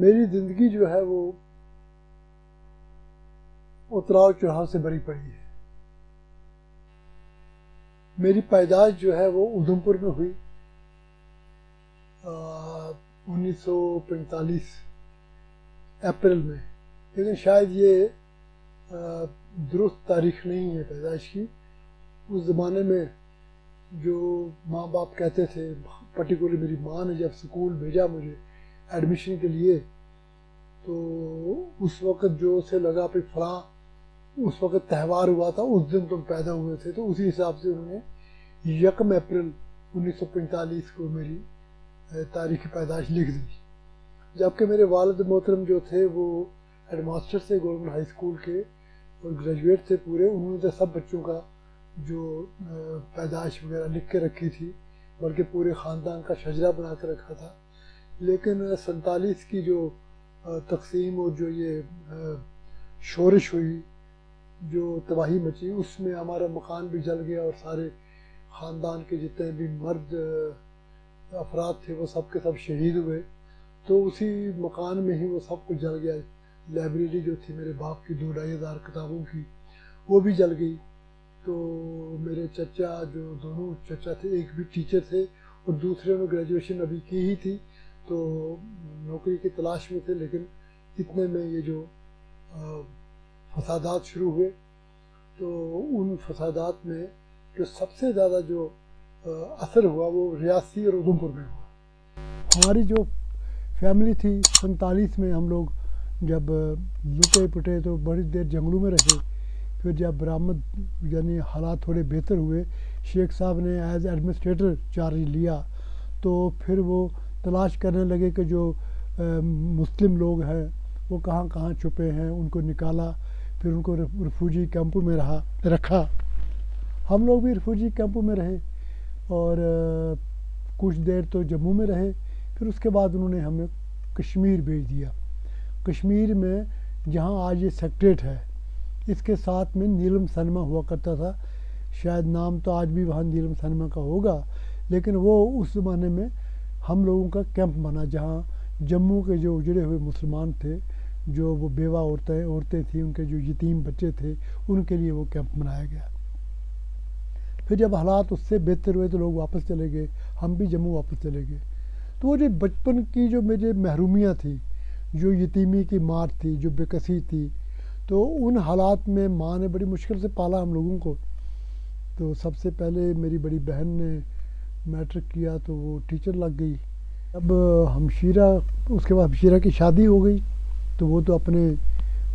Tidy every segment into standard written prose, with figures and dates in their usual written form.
میری زندگی جو ہے وہ اتراؤ چڑھاؤ سے بھری پڑی ہے. میری پیدائش جو ہے وہ ادھمپور میں ہوئی 1945 اپریل میں، لیکن شاید یہ درست تاریخ نہیں ہے پیدائش کی. اس زمانے میں جو ماں باپ کہتے تھے، پرٹیکولرلی میری ماں نے جب اسکول بھیجا مجھے ایڈمیشن کے لیے، تو اس وقت جو اسے لگا پھر فلاں اس وقت تہوار ہوا تھا، اس دن تم پیدا ہوئے تھے، تو اسی حساب سے انہوں نے 1 اپریل 1945 کو میری تاریخ پیدائش لکھ دی. جبکہ میرے والد محترم جو تھے وہ ہیڈ ماسٹر تھے گورنمنٹ ہائی اسکول کے اور گریجویٹ تھے پورے. انہوں نے تو سب بچوں کا جو پیدائش وغیرہ لکھ کے رکھی تھی، بلکہ پورے خاندان کا شجرہ بنا کے رکھا تھا. لیکن 47 کی جو تقسیم اور جو یہ شورش ہوئی، جو تباہی مچی، اس میں ہمارا مکان بھی جل گیا اور سارے خاندان کے جتنے بھی مرد افراد تھے وہ سب کے سب شہید ہوئے. تو اسی مکان میں ہی وہ سب کچھ جل گیا. لائبریری جو تھی میرے باپ کی 2-2.5 ہزار کتابوں کی، وہ بھی جل گئی. تو میرے چچا، جو دونوں چچا تھے، ایک بھی ٹیچر تھے اور دوسرے نے گریجویشن ابھی کی ہی تھی، تو نوکری کی تلاش میں تھے. لیکن اتنے میں یہ جو فسادات شروع ہوئے، تو ان فسادات میں جو سب سے زیادہ جو اثر ہوا وہ ریاسی اور ادھمپور میں ہوا. ہماری جو فیملی تھی 47 میں ہم لوگ جب لٹے پٹے تو بڑی دیر جنگلوں میں رہے. پھر جب برآمد یعنی حالات تھوڑے بہتر ہوئے، شیخ صاحب نے ایز ایڈمنسٹریٹر چارج لیا، تو پھر وہ تلاش کرنے لگے کہ جو مسلم لوگ ہیں وہ کہاں کہاں چھپے ہیں، ان کو نکالا. پھر ان کو ریفوجی کیمپوں میں رکھا. ہم لوگ بھی ریفوجی کیمپوں میں رہے اور کچھ دیر تو جموں میں رہے. پھر اس کے بعد انہوں نے ہمیں کشمیر بھیج دیا. کشمیر میں جہاں آج یہ سیکٹریٹ ہے، اس کے ساتھ میں نیلم سنیما ہوا کرتا تھا. شاید نام تو آج بھی وہاں نیلم سنیما کا ہوگا، لیکن وہ اس زمانے میں ہم لوگوں کا کیمپ بنا، جہاں جموں کے جو اجڑے ہوئے مسلمان تھے، جو وہ بیوہ عورتیں تھیں، ان کے جو یتیم بچے تھے، ان کے لیے وہ کیمپ بنایا گیا. پھر جب حالات اس سے بہتر ہوئے تو لوگ واپس چلے گئے، ہم بھی جموں واپس چلے گئے. تو وہ جو بچپن کی جو میرے محرومیاں تھیں، جو یتیمی کی مار تھی، جو بے کسی تھی، تو ان حالات میں ماں نے بڑی مشکل سے پالا ہم لوگوں کو. تو سب سے پہلے میری بڑی بہن نے میٹرک کیا تو وہ ٹیچر لگ گئی. اب ہمشیرہ، اس کے بعد ہمشیرہ کی شادی ہو گئی، تو وہ تو اپنے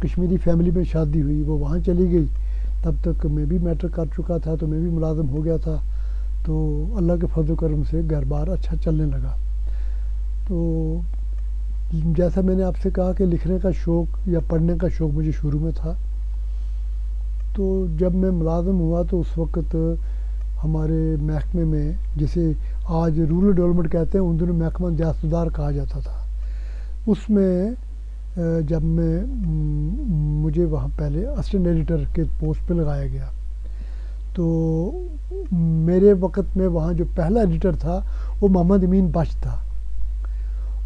کشمیری فیملی میں شادی ہوئی، وہ وہاں چلی گئی. تب تک میں بھی میٹرک کر چکا تھا، تو میں بھی ملازم ہو گیا تھا. تو اللہ کے فضل و کرم سے گھر بار اچھا چلنے لگا. تو جیسا میں نے آپ سے کہا کہ لکھنے کا شوق یا پڑھنے کا شوق مجھے شروع میں تھا. تو جب میں ملازم ہوا تو اس وقت ہمارے محکمے میں، جسے آج رورل ڈیولپمنٹ کہتے ہیں، ان دنوں محکمہ دیاستدار کہا جاتا تھا. اس میں جب مجھے وہاں پہلے اسسٹنٹ ایڈیٹر کے پوسٹ پہ لگایا گیا، تو میرے وقت میں وہاں جو پہلا ایڈیٹر تھا وہ محمد امین بخش تھا،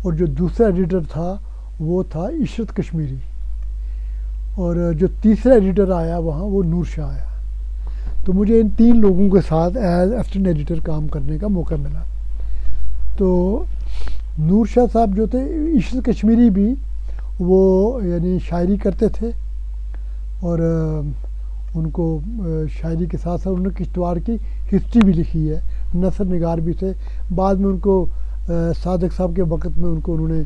اور جو دوسرا ایڈیٹر تھا وہ تھا عشرت کشمیری، اور جو تیسرا ایڈیٹر آیا وہاں وہ نور شاہ آیا. تو مجھے ان 3 لوگوں کے ساتھ ایز اسسٹنٹ ایڈیٹر کام کرنے کا موقع ملا. تو نور شاہ صاحب جو تھے، عشرت کشمیری بھی وہ یعنی شاعری کرتے تھے، اور ان کو شاعری کے ساتھ ساتھ انہوں نے کشتواڑ کی ہسٹری بھی لکھی ہے، نثر نگار بھی تھے. بعد میں ان کو صادق صاحب کے وقت میں انہوں نے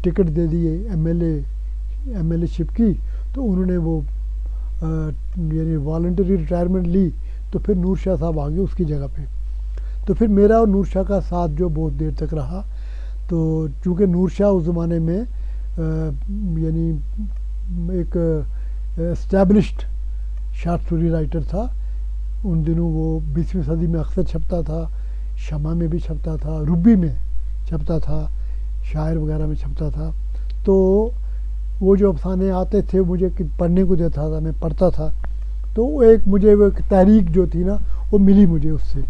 ٹکٹ دے دیے ایم ایل اے شپ کی، تو انہوں نے وہ یعنی والنٹری ریٹائرمنٹ لی. تو پھر نور شاہ صاحب آ گئے اس کی جگہ پہ. تو پھر میرا اور نور شاہ کا ساتھ جو بہت دیر تک رہا. تو چونکہ نور شاہ اس زمانے میں یعنی ایک اسٹیبلشڈ شارٹ اسٹوری رائٹر تھا. ان دنوں وہ 20ویں صدی میں اکثر چھپتا تھا، شمع میں بھی چھپتا تھا، ربی میں چھپتا تھا، شاعر وغیرہ میں چھپتا تھا. تو وہ جو افسانے آتے تھے مجھے پڑھنے کو دیتا تھا، میں پڑھتا تھا. تو مجھے وہ ایک تحریک جو تھی نا وہ ملی مجھے اس سے.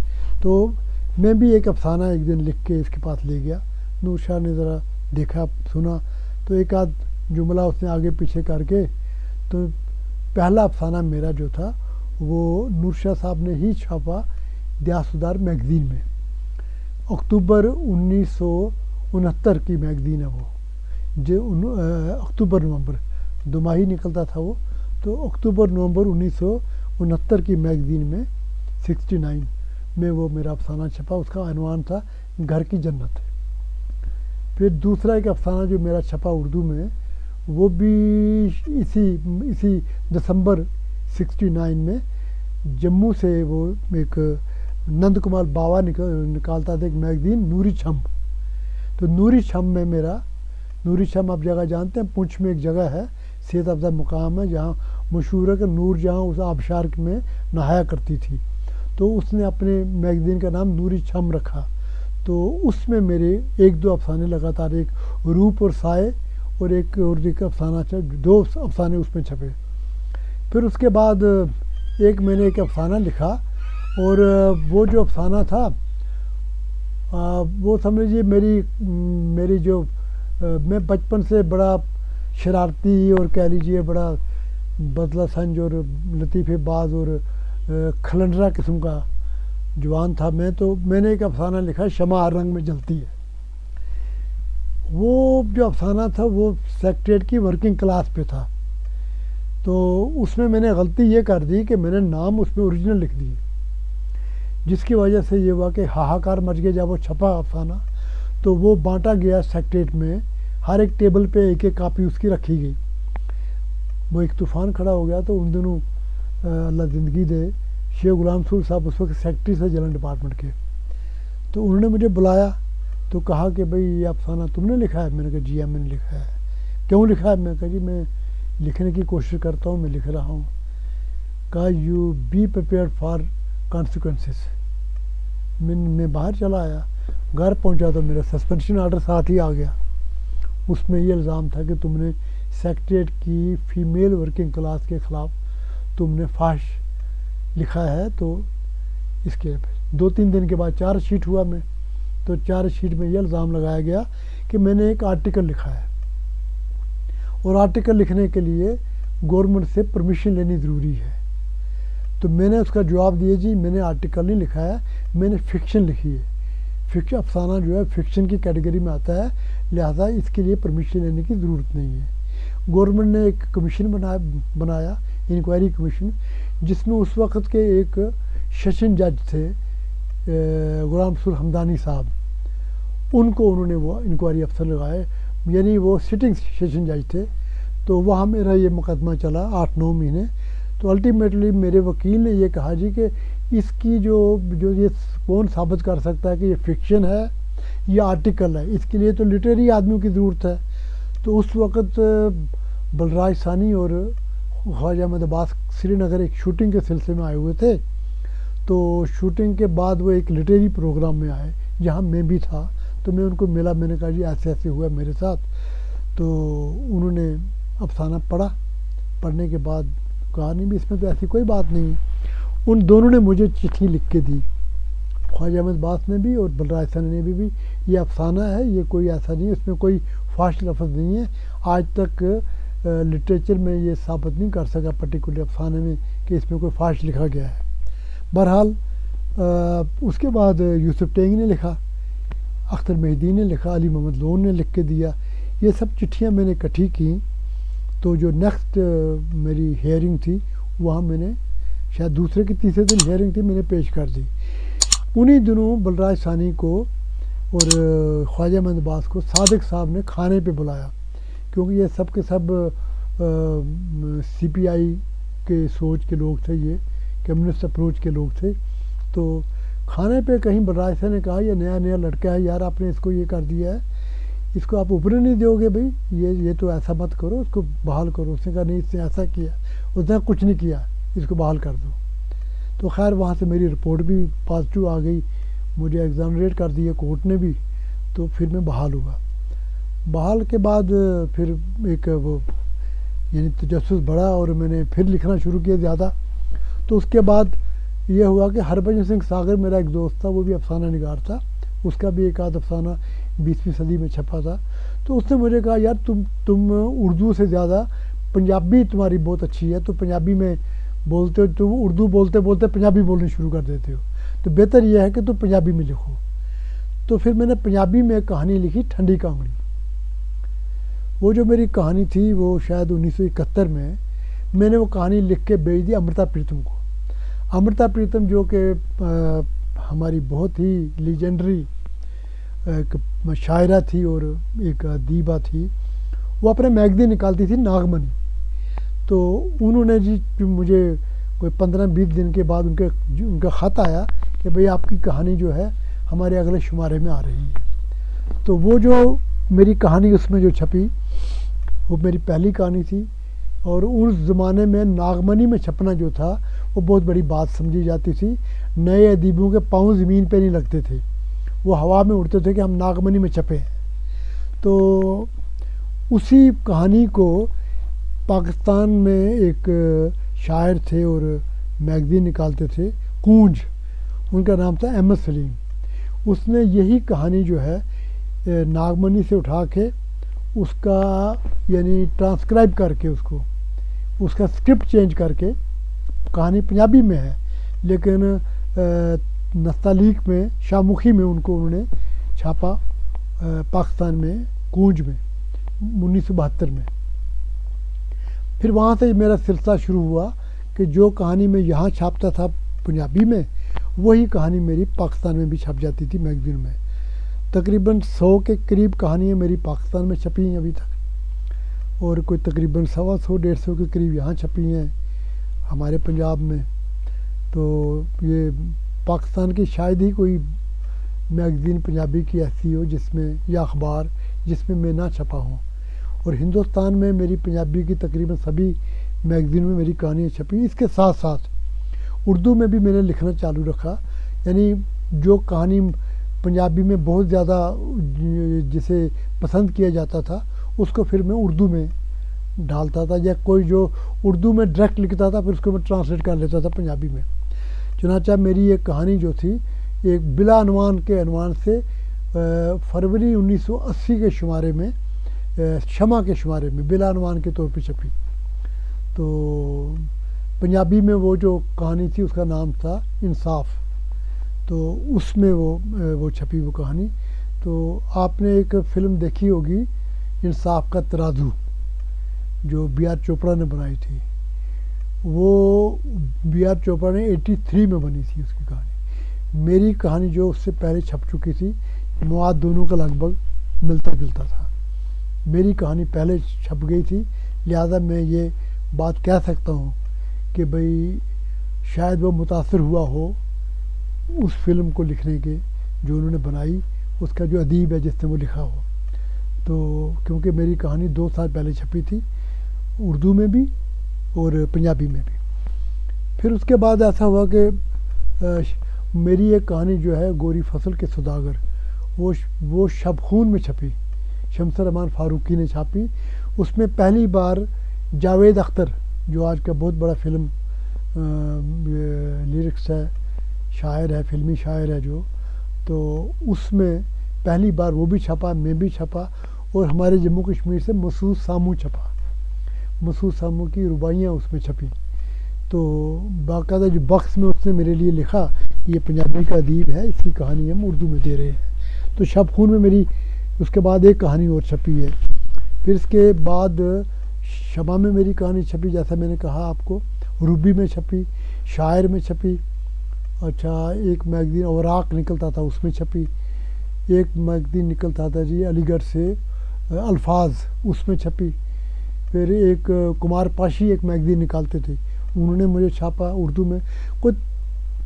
تو میں بھی ایک افسانہ ایک دن لکھ کے اس کے پاس لے گیا. نور شاہ نے ذرا دیکھا سنا تو ایک آدھ جملہ اس نے آگے پیچھے کر کے، تو پہلا افسانہ میرا جو تھا وہ نور شاہ صاحب نے ہی چھاپا دیاں سودار میگزین میں، اکتوبر 1969 کی میگزین ہے وہ، جو اکتوبر نومبر دوماہی نکلتا تھا وہ، تو اکتوبر نومبر 1969 کی میگزین میں 69 میں وہ میرا افسانہ چھپا، اس کا عنوان تھا گھر کی جنت۔ پھر دوسرا ایک افسانہ جو میرا چھپا اردو میں، وہ بھی اسی دسمبر 69 میں جموں سے، وہ ایک نند کمال باوا نکالتا تھا ایک میگزین نوری چھم، تو نوری چھم میں میرا، نوری چھم آپ جگہ جانتے ہیں، پونچھ میں ایک جگہ ہے، صحت افزا مقام ہے جہاں مشہور ہے کہ نور جہاں اس آبشار میں نہایا کرتی تھی، تو اس نے اپنے میگزین کا نام نوری چھم رکھا، تو اس میں میرے ایک دو افسانے لگاتار، ایک روپ اور سائے اور ایک افسانہ، دو افسانے اس میں چھپے۔ پھر اس کے بعد ایک میں نے ایک افسانہ لکھا، اور وہ جو افسانہ تھا وہ سمجھ لیجیے میری جو، میں بچپن سے بڑا شرارتی اور کہہ لیجیے بڑا بدلہ سنج اور لطیفے باز اور کھلنڈرا قسم کا جوان تھا میں، تو میں نے ایک افسانہ لکھا شمع ہر رنگ میں جلتی ہے۔ وہ جو افسانہ تھا وہ سیکریٹریٹ کی ورکنگ کلاس پہ تھا، تو اس میں نے غلطی یہ کر دی کہ میں نے نام اس میں اوریجنل لکھ دی، جس کی وجہ سے یہ ہوا کہ ہاہاکار مچ گیا۔ جب وہ چھپا افسانہ تو وہ بانٹا گیا سیکریٹریٹ میں، ہر ایک ٹیبل پہ ایک ایک کاپی اس کی رکھی گئی۔ وہ ایک طوفان کھڑا ہو گیا، تو ان دنوں اللہ زندگی دے شیخ غلام رسول صاحب اس وقت سیکریٹری تھے جلن ڈپارٹمنٹ کے، تو انہوں نے مجھے بلایا تو کہا کہ بھئی یہ افسانہ تم نے لکھا ہے؟ میں نے کہا جی ہاں میں نے لکھا ہے۔ کیوں لکھا ہے؟ میں نے کہا جی میں لکھنے کی کوشش کرتا ہوں، میں لکھ رہا ہوں۔ کہا you be prepared for consequences. میں باہر چلا آیا، گھر پہنچا تو میرا سسپینشن آرڈر ساتھ ہی آ گیا، اس میں یہ الزام تھا کہ تم نے سیکریٹریٹ کی فیمیل ورکنگ کلاس کے خلاف تم نے فحش لکھا ہے، تو اس کے 2-3 دن کے بعد چارج شیٹ ہوا میں، تو چارج شیٹ میں یہ الزام لگایا گیا کہ میں نے ایک آرٹیکل لکھا ہے، اور آرٹیکل لکھنے کے لیے گورنمنٹ سے پرمیشن لینی ضروری ہے۔ تو میں نے اس کا جواب دیا جی میں نے آرٹیکل نہیں لکھا ہے، میں نے فکشن لکھی ہے، فکشن افسانہ جو ہے فکشن کی کیٹیگری میں آتا ہے، لہٰذا اس کے لیے پرمیشن لینے کی ضرورت نہیں ہے۔ گورنمنٹ نے ایک کمیشن بنایا انکوائری کمیشن، جس میں اس وقت کے ایک سیشن جج تھے غلام رسول حمدانی صاحب، ان کو انہوں نے وہ انکوائری افسر لگائے، یعنی وہ سٹنگ سیشن جج تھے۔ تو وہاں میرا یہ مقدمہ چلا 8-9 مہینے، تو الٹیمیٹلی میرے وکیل نے یہ کہا جی کہ اس کی جو یہ کون ثابت کر سکتا ہے کہ یہ فکشن ہے یا آرٹیکل ہے، اس کے لیے تو لٹریری آدمیوں کی ضرورت ہے۔ تو اس وقت بلراج ثانی اور خواجہ احمد عباس سری نگر ایک شوٹنگ کے سلسلے میں آئے ہوئے تھے، تو شوٹنگ کے بعد وہ ایک لٹریری پروگرام میں آئے جہاں میں بھی تھا، تو میں ان کو ملا، میں نے کہا جی ایسے ایسے ہوا میرے ساتھ، تو انہوں نے افسانہ پڑھا، پڑھنے کے بعد کہا نہیں بھی اس میں تو ایسی کوئی بات نہیں۔ ان دونوں نے مجھے چٹھی لکھ کے دی، خواجہ احمد عباس نے بھی اور بلراج ثانی نے بھی یہ افسانہ ہے، یہ کوئی ایسا نہیں، اس میں کوئی فحش لفظ نہیں ہے، آج تک لٹریچر میں یہ ثابت نہیں کر سکا پرٹیکولر افسانے میں کہ اس میں کوئی فحش لکھا گیا ہے۔ بہرحال اس کے بعد یوسف ٹینگ نے لکھا، اختر مہدی نے لکھا، علی محمد لون نے لکھ کے دیا، یہ سب چٹھیاں میں نے اکٹھی کیں۔ تو جو نیکسٹ میری ہیئرنگ تھی وہاں میں نے شاید دوسرے کی تیسرے دن ہیئرنگ تھی، میں نے پیش کر دی۔ انہی دنوں بلراج ثانی کو اور خواجہ احمد عباس کو صادق صاحب نے کھانے پہ بلایا، کیونکہ یہ سب کے سب سی پی آئی کے سوچ کے لوگ تھے، یہ کمیونسٹ اپروچ کے لوگ تھے۔ تو کھانے پہ کہیں بلراج صاحب نے کہا یہ نیا لڑکا ہے یار، آپ نے اس کو یہ کر دیا ہے، اس کو آپ اوپر نہیں دو گے بھائی، یہ تو ایسا مت کرو، اس کو بحال کرو۔ اس نے کہا نہیں اس نے ایسا کیا، اس نے کچھ نہیں کیا، اس کو بحال کر دو۔ تو خیر وہاں سے میری رپورٹ بھی پازیٹیو آ گئی، مجھے ایگزامریٹ کر دیا کورٹ نے بھی، تو پھر میں بحال ہوا۔ بحال کے بعد پھر ایک وہ یعنی تجسس بڑھا اور میں نے پھر لکھنا شروع کیا زیادہ۔ تو اس کے بعد یہ ہوا کہ ہربھجن سنگھ ساگر میرا ایک دوست تھا، وہ بھی افسانہ نگار تھا، اس کا بھی ایک آدھ افسانہ 20ویں صدی میں چھپا تھا. تو اس نے مجھے کہا یار تم اردو سے زیادہ پنجابی تمہاری بہت اچھی ہے, تو پنجابی میں بولتے ہو, تم اردو بولتے بولتے پنجابی بولنے شروع کر دیتے ہو, تو بہتر یہ ہے کہ تم پنجابی میں لکھو. تو پھر میں نے پنجابی میں ایک کہانی لکھی ٹھنڈی کانگڑی. وہ جو میری کہانی تھی وہ شاید 1971 میں نے وہ کہانی لکھ کے بھیج دی امرتا پریتم کو. امرتا پریتم جو کہ ہماری بہت ہی لیجنڈری ایک شاعرہ تھی اور ایک ادیبہ تھی, وہ اپنے میگزین نکالتی تھی ناگمنی. تو انہوں نے جی مجھے کوئی 15-20 دن کے بعد ان کا خط آیا کہ بھئی آپ کی کہانی جو ہے ہمارے اگلے شمارے میں آ رہی ہے. تو وہ جو میری کہانی اس میں جو چھپی وہ میری پہلی کہانی تھی, اور اس زمانے میں ناگمنی میں چھپنا جو تھا وہ بہت بڑی بات سمجھی جاتی تھی. نئے ادیبوں کے پاؤں زمین پہ نہیں لگتے تھے, وہ ہوا میں اڑتے تھے کہ ہم ناگمنی میں چھپے ہیں. تو اسی کہانی کو پاکستان میں ایک شاعر تھے اور میگزین نکالتے تھے کونج, ان کا نام تھا احمد سلیم. اس نے یہی کہانی جو ہے ناگمنی سے اٹھا کے اس کا یعنی ٹرانسکرائب کر کے اس کا اسکرپٹ چینج کر کے, کہانی پنجابی میں ہے لیکن نستعلیق میں شاہمکھی میں انہوں نے چھاپا پاکستان میں کونج میں 1972 میں. پھر وہاں سے میرا سلسلہ شروع ہوا کہ جو کہانی میں یہاں چھاپتا تھا پنجابی میں, وہی کہانی میری پاکستان میں بھی چھپ جاتی تھی میگزین میں. تقریباً 100 کے قریب کہانیاں میری پاکستان میں چھپی ہیں ابھی تک, اور کوئی تقریباً 125-150 کے قریب یہاں چھپی ہیں ہمارے پنجاب میں. تو یہ پاکستان کی شاید ہی کوئی میگزین پنجابی کی ایسی ہو جس میں, یا اخبار جس میں میں نہ چھپا ہوں. اور ہندوستان میں میری پنجابی کی تقریباً سبھی میگزین میں میری کہانیاں چھپی. اس کے ساتھ ساتھ اردو میں بھی میں نے لکھنا چالو رکھا, یعنی جو کہانی پنجابی میں بہت زیادہ جسے پسند کیا جاتا تھا اس کو پھر میں اردو میں ڈالتا تھا, یا کوئی جو اردو میں ڈائریکٹ لکھتا تھا پھر اس کو میں ٹرانسلیٹ کر لیتا تھا پنجابی میں. چنانچہ میری ایک کہانی جو تھی ایک بلا عنوان کے عنوان سے فروری 1980 کے شمارے میں, شمع کے شمارے میں بلا عنوان کے طور پہ چھپی. تو پنجابی میں وہ جو کہانی تھی اس کا نام تھا انصاف. تو اس میں وہ چھپی وہ کہانی. تو آپ نے ایک فلم دیکھی ہوگی انصاف کا ترازو, جو بی آر چوپڑا نے بنائی تھی. وہ بی آر چوپڑا نے 83 میں بنی تھی اس کی کہانی. میری کہانی جو اس سے پہلے چھپ چکی تھی, مواد دونوں کا لگ بھگ ملتا جلتا تھا. میری کہانی پہلے چھپ گئی تھی, لہذا میں یہ بات کہہ سکتا ہوں کہ بھئی شاید وہ متاثر ہوا ہو اس فلم کو لکھنے کے جو انہوں نے بنائی, اس کا جو ادیب ہے جس نے وہ لکھا ہو. تو کیونکہ میری کہانی 2 سال پہلے چھپی تھی اردو میں بھی اور پنجابی میں بھی. پھر اس کے بعد ایسا ہوا کہ میری ایک کہانی جو ہے گوری فصل کے سوداگر, وہ شب خون میں چھپی, شمس رحمان فاروقی نے چھاپی. اس میں پہلی بار جاوید اختر جو آج کا بہت بڑا فلم لیرکس ہے, شاعر ہے, فلمی شاعر ہے جو, تو اس میں پہلی بار وہ بھی چھپا, میں بھی چھپا, اور ہمارے جموں کشمیر سے مسعود سامو چھپا. مسعود سامو کی رباعیاں اس میں چھپی. تو باقاعدہ جو بکس میں اس نے میرے لیے لکھا یہ پنجابی کا ادیب ہے, اس کی کہانی ہم اردو میں دے رہے ہیں. تو شب خون میں میری اس کے بعد ایک کہانی اور چھپی ہے. پھر اس کے بعد شمع میں میری کہانی چھپی, جیسا میں نے کہا آپ کو, روبی میں چھپی, شاعر میں چھپی. اچھا, ایک میگزین اوراق نکلتا تھا اس میں چھپی. ایک میگزین نکلتا تھا جی علی گڑھ سے الفاظ, اس میں چھپی. پھر ایک کمار پاشی ایک میگزین نکالتے تھے, انہوں نے مجھے چھاپا اردو میں. کوئی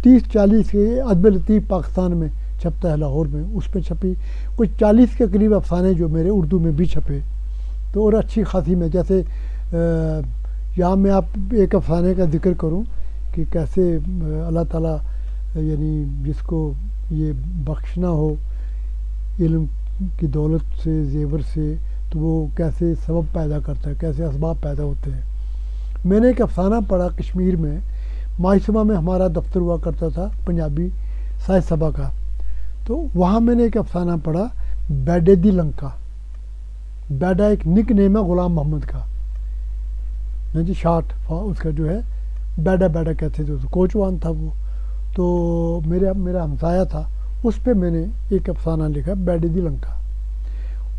30-40 کے ادب لطیف پاکستان میں چھپتا ہے لاہور میں, اس میں چھپی. کچھ 40 کے قریب افسانے جو میرے اردو میں بھی چھپے. تو اور اچھی خاصی میں, جیسے یہاں میں آپ ایک افسانے کا ذکر کروں کہ کیسے اللہ تعالیٰ یعنی جس کو یہ بخشنا ہو علم کی دولت سے, زیور سے, تو وہ کیسے سبب پیدا کرتا ہے, کیسے اسباب پیدا ہوتے ہیں. میں نے ایک افسانہ پڑھا کشمیر میں, ماہی صبح میں ہمارا دفتر ہوا کرتا تھا پنجابی سائنس سبھا کا. تو وہاں میں نے ایک افسانہ پڑھا بیڈے دی لنکا. بیڈا ایک نک نیم ہے غلام محمد کا جی، شارٹ اس کا جو ہے بیڈا بیڈا کہتے تھے، کوچوان تھا وہ. تو میرا ہمسایہ تھا، اس پہ میں نے ایک افسانہ لکھا بیڈے دی لنکا.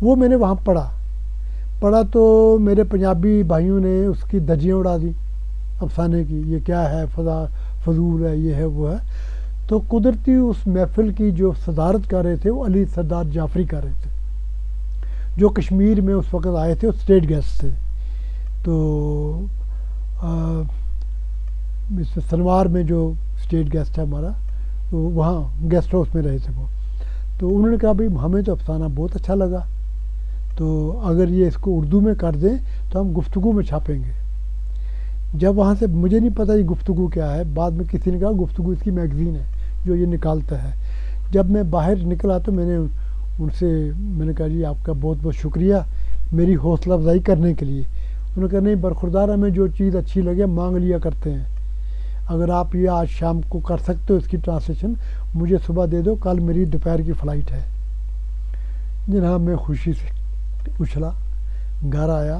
وہ میں نے وہاں پڑھا تو میرے پنجابی بھائیوں نے اس کی دھجیاں اڑا دی افسانے کی، یہ کیا ہے، فضول ہے، یہ ہے وہ ہے. تو قدرتی اس محفل کی جو صدارت کر رہے تھے وہ علی سردار جعفری کر رہے تھے، جو کشمیر میں اس وقت آئے تھے، اسٹیٹ گیسٹ تھے. تو سنوار میں جو اسٹیٹ گیسٹ ہے ہمارا، تو وہاں گیسٹ ہاؤس میں رہے تھے وہ. تو انہوں نے کہا بھائی ہمیں تو افسانہ بہت اچھا لگا، تو اگر یہ اس کو اردو میں کر دیں تو ہم گفتگو میں چھاپیں گے. جب وہاں سے مجھے نہیں پتہ یہ گفتگو کیا ہے، بعد میں کسی نے کہا گفتگو اس کی میگزین ہے جو یہ نکالتا ہے. جب میں باہر نکلا تو میں نے کہا جی آپ کا بہت بہت شکریہ میری حوصلہ افزائی کرنے کے لیے. انہوں نے کہا نہیں برخوردار، ہمیں جو چیز اچھی لگے مانگ لیا کرتے ہیں، اگر آپ یہ آج شام کو کر سکتے ہو اس کی ٹرانسلیشن مجھے صبح دے دو، کل میری دوپہر کی فلائٹ ہے. جناب میں خوشی سے اچھلا، گھر آیا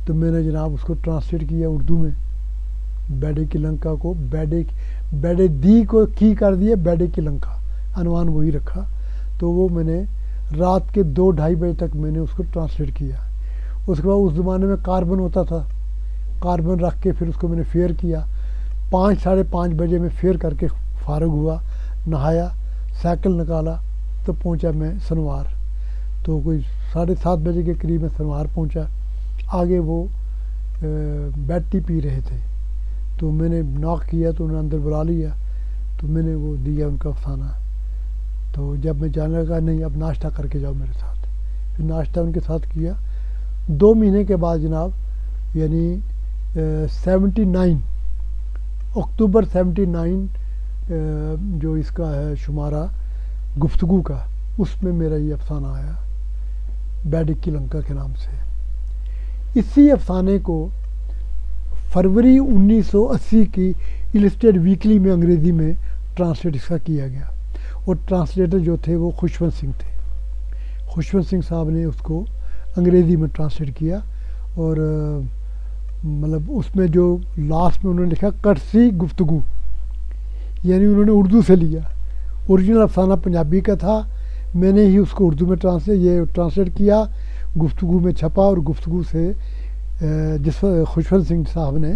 تو میں نے جناب اس کو ٹرانسلیٹ کیا اردو میں، بیڈے کی لنکا کو بیڈے دی کو کی کر دیا، بیڈے کی لنکا عنوان وہی رکھا. تو وہ میں نے رات کے 2-2:30 بجے تک میں نے اس کو ٹرانسلیٹ کیا. اس کے بعد اس زمانے میں کاربن ہوتا تھا، کاربن رکھ کے پھر اس کو میں نے فیئر کیا. 5-5:30 بجے میں فیئر کر کے فارغ ہوا، نہایا، سائیکل نکالا تو پہنچا میں سنوار. تو کوئی 7:30 بجے کے قریب میں سنوار پہنچا. آگے وہ بیڈ ٹی پی رہے تھے، تو میں نے ناک کیا تو انہوں نے اندر بلا لیا. تو میں نے وہ دیا ان کا افسانہ. تو جب میں جانے لگا نہیں اب ناشتہ کر کے جاؤ میرے ساتھ، پھر ناشتہ ان کے ساتھ کیا. 2 مہینے کے بعد جناب، یعنی 79 اکتوبر 79 جو اس کا ہے شمارہ گفتگو کا، اس میں میرا یہ افسانہ آیا بیڈے کی لنکا کے نام سے. اسی افسانے کو فروری 1980 کی السٹریٹ ویکلی میں انگریزی میں ٹرانسلیٹ اس کا کیا گیا، اور ٹرانسلیٹر جو تھے وہ خوشونت سنگھ تھے. خوشونت سنگھ صاحب نے اس کو انگریزی میں ٹرانسلیٹ کیا، اور مطلب اس میں جو لاسٹ میں انہوں نے لکھا کٹسی گفتگو، یعنی انہوں نے اردو سے لیا. اوریجنل افسانہ پنجابی کا تھا، میں نے ہی اس کو اردو میں ٹرانسلیٹ کیا، گفتگو میں چھپا، اور گفتگو سے جس خوشونت سنگھ صاحب نے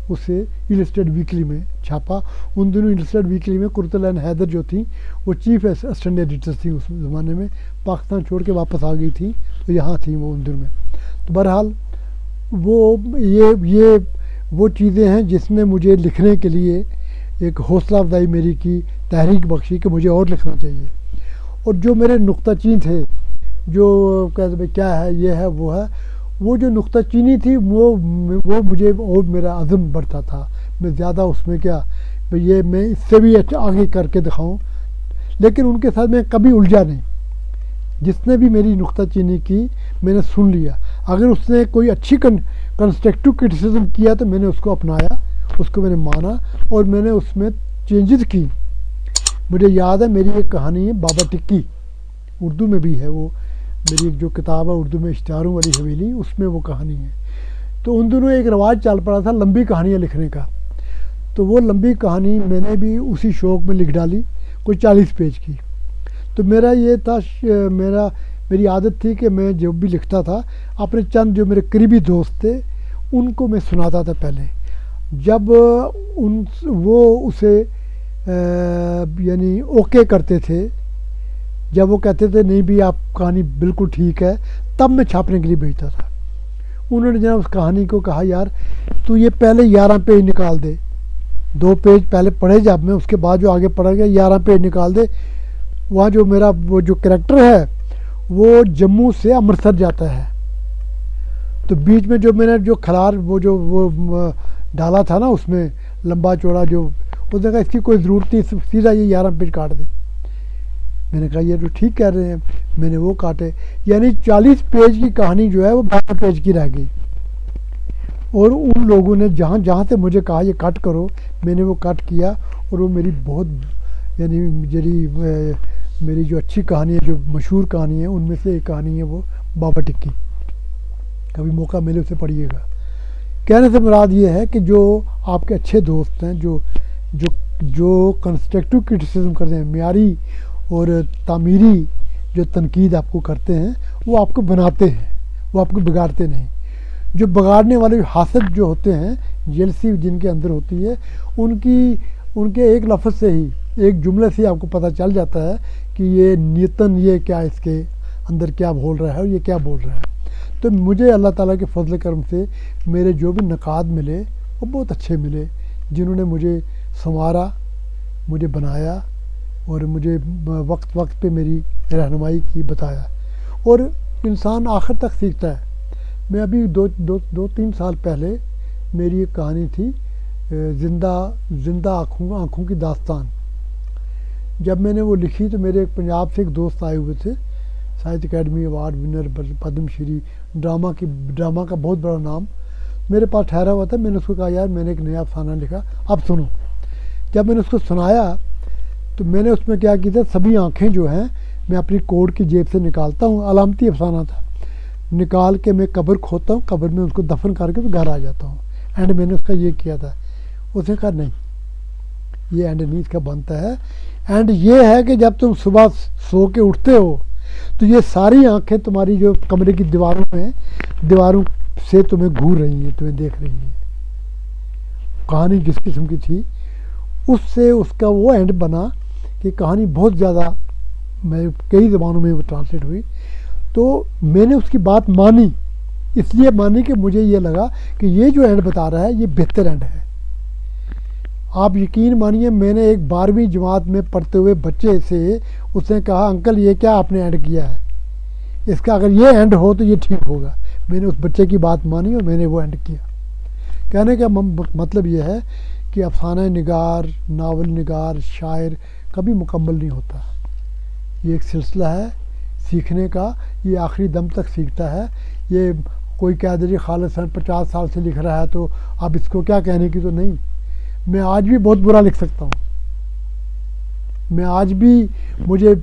اسے السٹریٹ ویکلی میں چھاپا. ان دنوں السٹریٹ ویکلی میں قرۃ حیدر جو تھیں وہ چیف اسسٹنٹ ایڈیٹر تھیں اس زمانے میں، پاکستان چھوڑ کے واپس آ گئی تھیں تو یہاں تھیں وہ ان دنوں میں. تو بہرحال وہ چیزیں ہیں جس نے مجھے لکھنے کے لیے ایک حوصلہ افزائی میری کی، تحریک بخشی کہ مجھے اور لکھنا چاہیے. اور جو میرے نقطہ چین تھے، جو کہتے بھائی کیا ہے یہ ہے وہ ہے، وہ جو نقطہ چینی تھی وہ مجھے اور میرا عزم بڑھتا تھا. میں زیادہ اس میں کیا بھئی یہ میں اس سے بھی آگے کر کے دکھاؤں، لیکن ان کے ساتھ میں کبھی الجھا نہیں. جس نے بھی میری نقطہ چینی کی میں نے سن لیا، اگر اس نے کوئی اچھی کنسٹرکٹیو کرٹیسزم کیا تو میں نے اس کو اپنایا، اس کو میں نے مانا، اور میں نے اس میں چینجز کی. مجھے یاد ہے میری ایک کہانی ہے بابا ٹکی، اردو میں بھی ہے، وہ میری ایک جو کتاب ہے اردو میں اشتہاروں والی حویلی، اس میں وہ کہانی ہے. تو ان دنوں ایک رواج چل پڑا تھا لمبی کہانیاں لکھنے کا، تو وہ لمبی کہانی میں نے بھی اسی شوق میں لکھ ڈالی، کوئی 40 پیج کی. تو میرا یہ تھا، میری عادت تھی کہ میں جب بھی لکھتا تھا اپنے چند جو میرے قریبی دوست تھے ان کو میں سناتا تھا پہلے. جب وہ اسے یعنی اوکے کرتے تھے، جب وہ کہتے تھے نہیں بھی آپ کہانی بالکل ٹھیک ہے، تب میں چھاپنے کے لیے بھیجتا تھا. انہوں نے جناب اس کہانی کو کہا یار تو یہ پہلے 11 پیج نکال دے، 2 پیج پہلے پڑھے جب میں، اس کے بعد جو آگے پڑھا گیا 11 پیج نکال دے. وہاں جو میرا وہ جو کریکٹر ہے وہ جموں سے امرتسر جاتا ہے، تو بیچ میں جو میں نے جو کھلار وہ ڈالا تھا نا اس میں لمبا چوڑا، جو اس نے کہا اس کی کوئی ضرورت نہیں، سیدھا یہ 11 پیج کاٹ دے. میں نے کہا یہ تو ٹھیک کہہ رہے ہیں، میں نے وہ کاٹے، یعنی 40 پیج کی کہانی جو ہے وہ 12 پیج کی رہ گئی. اور ان لوگوں نے جہاں جہاں سے مجھے کہا یہ کٹ کرو، میں نے وہ کٹ کیا، اور وہ میری بہت یعنی میری جو اچھی کہانی ہے، جو مشہور کہانی ہے، ان میں سے ایک کہانی ہے وہ بابا ٹکی. کبھی موقع ملے اسے پڑھیے گا. کہنے سے مراد یہ ہے کہ جو آپ کے اچھے دوست ہیں، جو کنسٹرکٹیو کرٹیسزم کرتے ہیں، معیاری اور تعمیری جو تنقید آپ کو کرتے ہیں، وہ آپ کو بناتے ہیں، وہ آپ کو بگاڑتے نہیں. جو بگاڑنے والے حاسد جو ہوتے ہیں، جیلسی جن کے اندر ہوتی ہے، ان کے ایک لفظ سے ہی، ایک جملے سے آپ کو پتہ چل جاتا ہے کہ یہ نیتن یہ کیا اس کے اندر کیا بول رہا ہے اور یہ کیا بول رہا ہے. تو مجھے اللہ تعالیٰ کے فضل کرم سے میرے جو بھی نقاد ملے وہ بہت اچھے ملے، جنہوں نے مجھے سنوارا، مجھے بنایا اور مجھے وقت پہ میری رہنمائی کی، بتایا. اور انسان آخر تک سیکھتا ہے. میں ابھی دو تین سال پہلے میری ایک کہانی تھی، زندہ آنکھوں کی داستان. جب میں نے وہ لکھی تو میرے پنجاب سے ایک دوست آئے ہوئے تھے، Sahitya Akademi award winner, Padma Shri, drama کا بہت بڑا نام. میرے پاس ٹھہرا ہوا تھا. میں نے اس کو کہا یار میں نے ایک نیا افسانہ لکھا، اب سنو. جب میں نے اس کو سنایا تو میں نے اس میں کیا کیا تھا، سبھی آنکھیں جو ہیں میں اپنی کوٹ کی جیب سے نکالتا ہوں، علامتی افسانہ تھا، نکال کے میں قبر کھودتا ہوں، قبر میں اس کو دفن کر کے تو گھر آ جاتا ہوں. اینڈ میں نے اس کا یہ کیا تھا. اس نے کہا نہیں، یہ اینڈ نہیں اس کا بنتا ہے. اینڈ یہ ہے کہ جب تم صبح سو کے اٹھتے ہو تو یہ ساری آنکھیں تمہاری جو کمرے کی دیواروں سے تمہیں گھور رہی ہیں، تمہیں دیکھ رہی ہیں. کہانی جس قسم کی تھی اس سے اس کا وہ اینڈ بنا کہ کہانی بہت زیادہ کئی زبانوں میں وہ ٹرانسلیٹ ہوئی. تو میں نے اس کی بات مانی، اس لیے مانی کہ مجھے یہ لگا کہ یہ جو اینڈ بتا رہا ہے یہ بہتر اینڈ ہے. آپ یقین مانیے میں نے ایک 12ویں جماعت میں پڑھتے ہوئے بچے سے اس نے کہا انکل یہ کیا آپ نے اینڈ کیا ہے، اس کا اگر یہ اینڈ ہو تو یہ ٹھیک ہوگا. میں نے اس بچے کی بات مانی اور میں نے وہ اینڈ کیا. کہنے کا مطلب یہ ہے کہ افسانہ نگار، ناول نگار، شاعر کبھی مکمل نہیں ہوتا. یہ ایک سلسلہ ہے سیکھنے کا، یہ آخری دم تک سیکھتا ہے. یہ کوئی کہہ دے جی خالد صاحب 50 سال سے لکھ رہا ہے تو اب اس کو کیا کہنے کی، تو نہیں. میں آج بھی بہت برا لکھ سکتا ہوں. میں آج بھی مجھے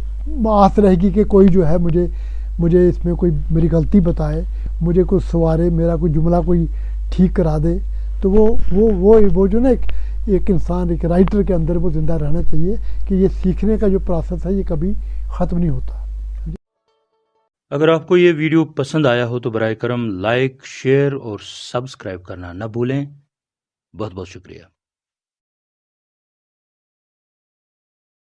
آس رہے گی کہ کوئی جو ہے مجھے اس میں کوئی میری غلطی بتائے، مجھے کوئی سوارے، میرا کوئی جملہ کوئی ٹھیک کرا دے. تو وہ جو نا ایک انسان، ایک رائٹر کے اندر وہ زندہ رہنا چاہیے کہ یہ سیکھنے کا جو پروسیس ہے یہ کبھی ختم نہیں ہوتا. اگر آپ کو یہ ویڈیو پسند آیا ہو تو برائے کرم لائک، شیئر اور سبسکرائب کرنا نہ بھولیں. بہت بہت شکریہ.